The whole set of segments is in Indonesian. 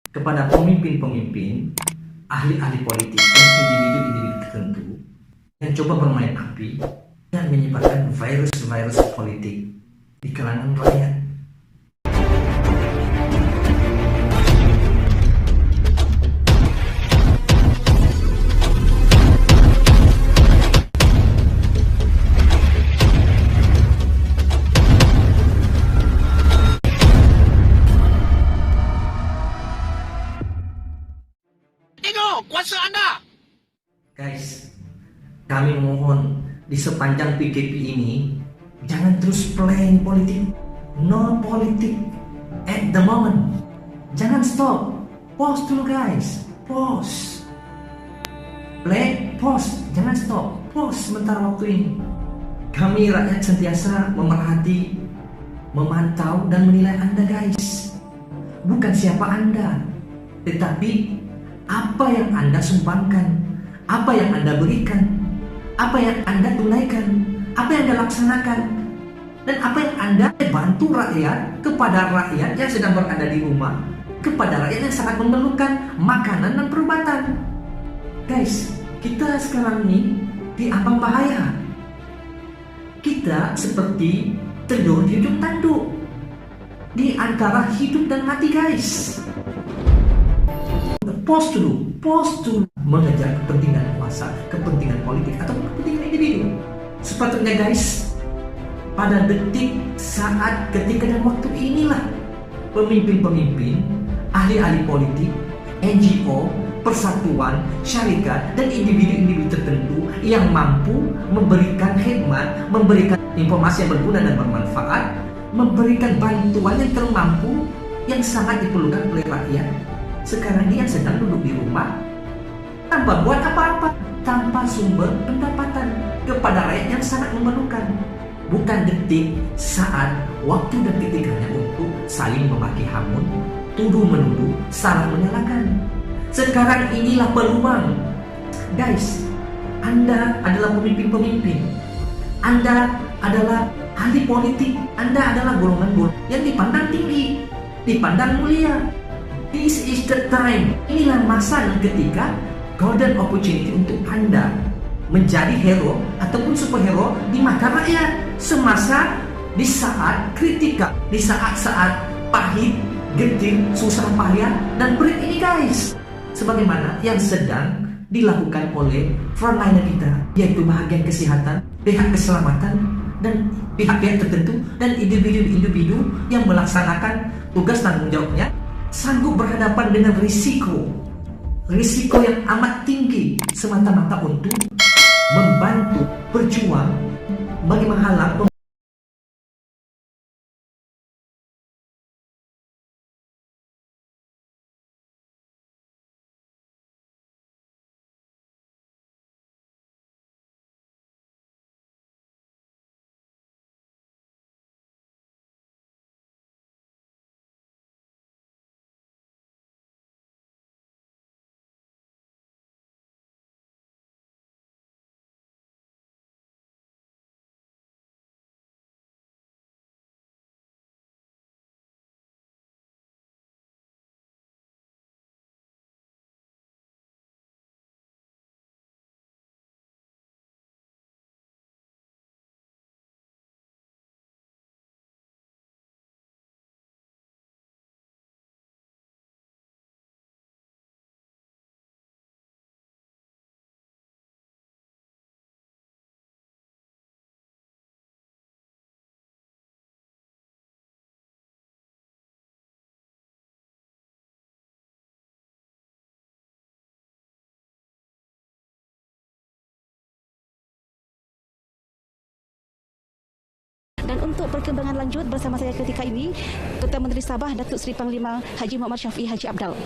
kepada pemimpin-pemimpin, ahli-ahli politik, dan individu-individu tertentu yang coba bermain api dan menyebarkan virus-virus politik di kalangan rakyat. Tengok kuasa anda. Guys, kami mohon di sepanjang PKP ini jangan terus playing politik. No politik at the moment. Jangan stop. Pause dulu guys. Pause. Play, pause. Jangan stop. Pause sementara waktu ini. Kami rakyat sentiasa memerhati, memantau dan menilai Anda guys. Bukan siapa Anda, tetapi apa yang Anda sumbangkan, apa yang Anda berikan, apa yang Anda tunaikan, apa yang Anda laksanakan, dan apa yang Anda bantu rakyat, kepada rakyat yang sedang berada di rumah, kepada rakyat yang sangat memerlukan makanan dan perobatan. Guys, kita sekarang ini di ambang bahaya. Kita seperti telur di ujung tanduk, di antara hidup dan mati guys. Pause dulu mengejar kepentingan kuasa, kepentingan politik atau kepentingan individu. Sepatutnya guys, pada detik, saat, ketika dan waktu inilah pemimpin-pemimpin, ahli-ahli politik, NGO, persatuan, syarikat, dan individu-individu tertentu yang mampu memberikan khidmat, memberikan informasi yang berguna dan bermanfaat, memberikan bantuan yang termampu, yang sangat diperlukan oleh rakyat. Sekarang dia sedang duduk di rumah tanpa buat apa-apa, tanpa sumber pendapatan kepada rakyat yang sangat memerlukan. Bukan detik, saat, waktu dan ketikanya untuk saling memaki hamun, tuduh menuduh, salah menyalahkan. Sekarang inilah peluang. Guys, Anda adalah pemimpin-pemimpin. Anda adalah ahli politik. Anda adalah golongan-golongan yang dipandang tinggi, dipandang mulia. This is the time. Inilah masa dan ketika golden opportunity untuk Anda menjadi hero ataupun superhero di mata rakyat semasa di saat kritikal, di saat-saat pahit, genting, susah payah dan berat ini guys. Sebagaimana yang sedang dilakukan oleh frontliner kita, yaitu bahagian kesehatan, pihak keselamatan, dan pihak-pihak tertentu dan individu-individu yang melaksanakan tugas tanggung jawabnya, sanggup berhadapan dengan risiko yang amat tinggi semata-mata untuk membantu, berjuang bagi menghalang Dan untuk perkembangan lanjut bersama saya ketika ini, Ketua Menteri Sabah Datuk Seri Panglima Haji Muhammad Syafiee Haji Abdal.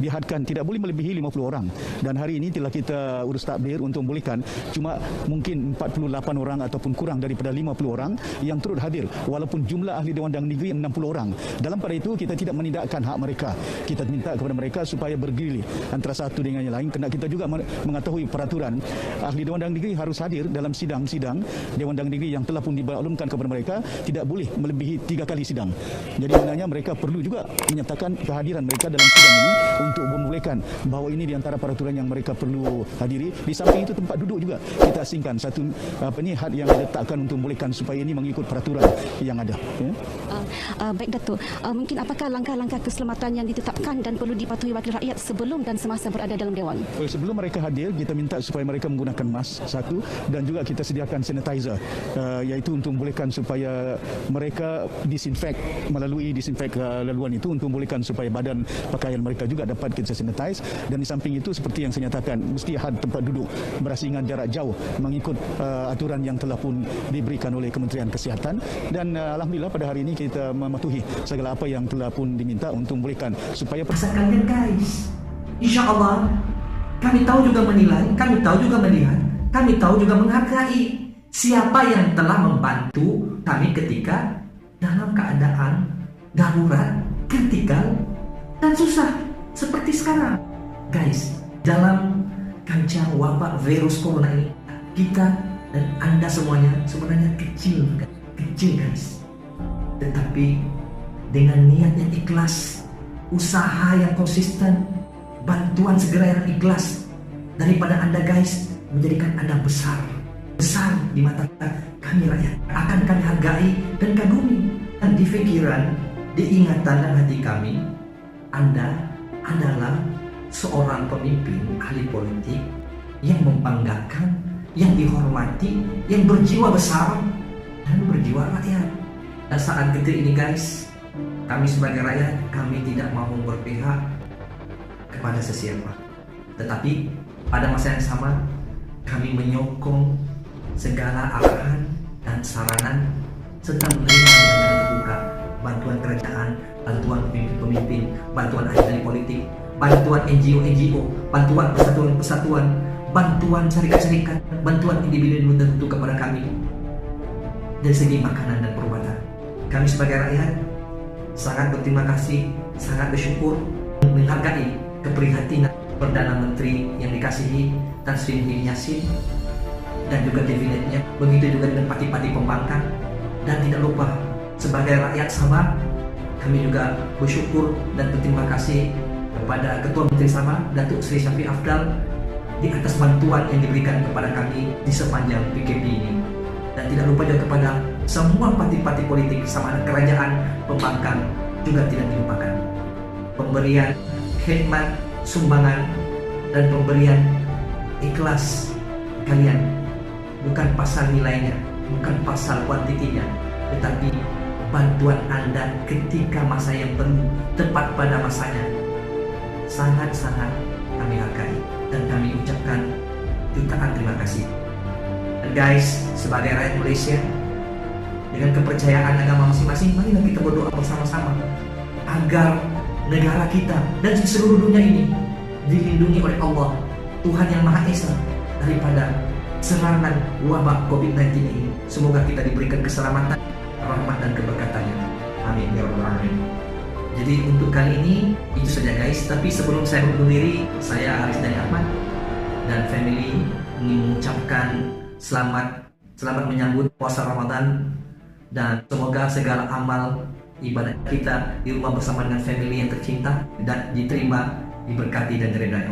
dihadkan tidak boleh melebihi 50 orang. Dan hari ini telah kita urus takbir untuk membolehkan cuma mungkin 48 orang ataupun kurang daripada 50 orang yang turut hadir, walaupun jumlah ahli Dewan Undangan Negeri 60 orang. Dalam pada itu kita tidak menindakkan hak mereka. Kita minta kepada mereka supaya bergilir antara satu dengan yang lain, kerana kita juga mengetahui peraturan ahli Dewan Undangan Negeri harus hadir dalam sidang-sidang Dewan Undangan Negeri yang telah pun dimaklumkan kepada mereka, tidak boleh melebihi 3 kali sidang. Jadi sebenarnya mereka perlu juga menyatakan kehadiran mereka dalam sidang ini untuk membolehkan bahawa ini di antara peraturan yang mereka perlu hadiri. Di samping itu tempat duduk juga kita asingkan satu had yang diletakkan untuk membolehkan supaya ini mengikut peraturan yang ada. Baik Datuk, mungkin apakah langkah-langkah keselamatan yang ditetapkan dan perlu dipatuhi wakil rakyat sebelum dan semasa berada dalam Dewan? Sebelum mereka hadir, kita minta supaya mereka menggunakan mask satu, dan juga kita sediakan sanitizer, iaitu untuk membolehkan supaya mereka disinfek melalui disinfek laluan itu untuk membolehkan supaya badan pakaian mereka juga dapat kita sanitize. Dan di samping itu seperti yang saya nyatakan, mesti had tempat duduk berasingan jarak jauh mengikut aturan yang telah pun diberikan oleh Kementerian Kesihatan. Dan alhamdulillah pada hari ini kita mematuhi segala apa yang telah pun diminta untuk membolehkan supaya kalian guys. Insya Allah kami tahu juga menilai, kami tahu juga melihat, kami tahu juga menghargai siapa yang telah membantu kami ketika dalam keadaan darurat, kritikal, dan susah seperti sekarang. Guys, dalam kancah wabak virus corona ini, kita dan Anda semuanya sebenarnya kecil guys. Tetapi dengan niat yang ikhlas, usaha yang konsisten, bantuan segera yang ikhlas daripada Anda guys, menjadikan Anda besar di mata kami rakyat. Akan kami hargai dan kagumi. Dan di pikiran, di ingatan dan hati kami, Anda adalah seorang pemimpin ahli politik yang membanggakan, yang dihormati, yang berjiwa besar dan berjiwa rakyat. Dan saat ketika ini guys, kami sebagai rakyat, kami tidak mau berpihak kepada sesiapa. Tetapi pada masa yang sama, kami menyokong segala arahan dan saranan serta menerima dengan terbuka bantuan kerajaan, bantuan pemimpin-pemimpin, bantuan ahli politik, bantuan NGO, bantuan persatuan-persatuan, bantuan syarikat-syarikat, bantuan individu tertentu kepada kami dari segi makanan dan perubatan. Kami sebagai rakyat sangat berterima kasih, sangat bersyukur, menghargai keprihatinan Perdana Menteri yang dikasihi Tan Sri Muhyiddin Yassin dan juga kabinetnya, begitu juga dengan parti-parti pembangkang. Dan tidak lupa sebagai rakyat Sabah, kami juga bersyukur dan berterima kasih kepada Ketua Menteri Sabah Datuk Seri Shafie Afdal di atas bantuan yang diberikan kepada kami di sepanjang PKP ini. Dan tidak lupa juga kepada semua parti-parti politik sama ada kerajaan, pembangkang juga tidak dilupakan. Pemberian khidmat, sumbangan, dan pemberian ikhlas kalian bukan pasal nilainya, bukan pasal kuantitinya, tetapi bantuan Anda ketika masa yang perlu, tepat pada masanya, sangat-sangat kami hargai dan kami ucapkan jutaan terima kasih. Dan guys, sebagai rakyat Malaysia dengan kepercayaan agama masing-masing, marilah kita berdoa bersama-sama agar negara kita dan seluruh dunia ini dilindungi oleh Allah, Tuhan yang Maha Esa, daripada serangan wabak COVID-19 ini. Semoga kita diberikan keselamatan, rahmat dan keberkatannya. Amin ya rabbal alamin. Jadi untuk kali ini itu saja guys. Tapi sebelum saya undur diri, saya Aris Dani Ahmad dan family ingin mengucapkan selamat menyambut puasa Ramadan, dan semoga segala amal ibadah kita di rumah bersama dengan family yang tercinta dan diterima, diberkati dan diridai.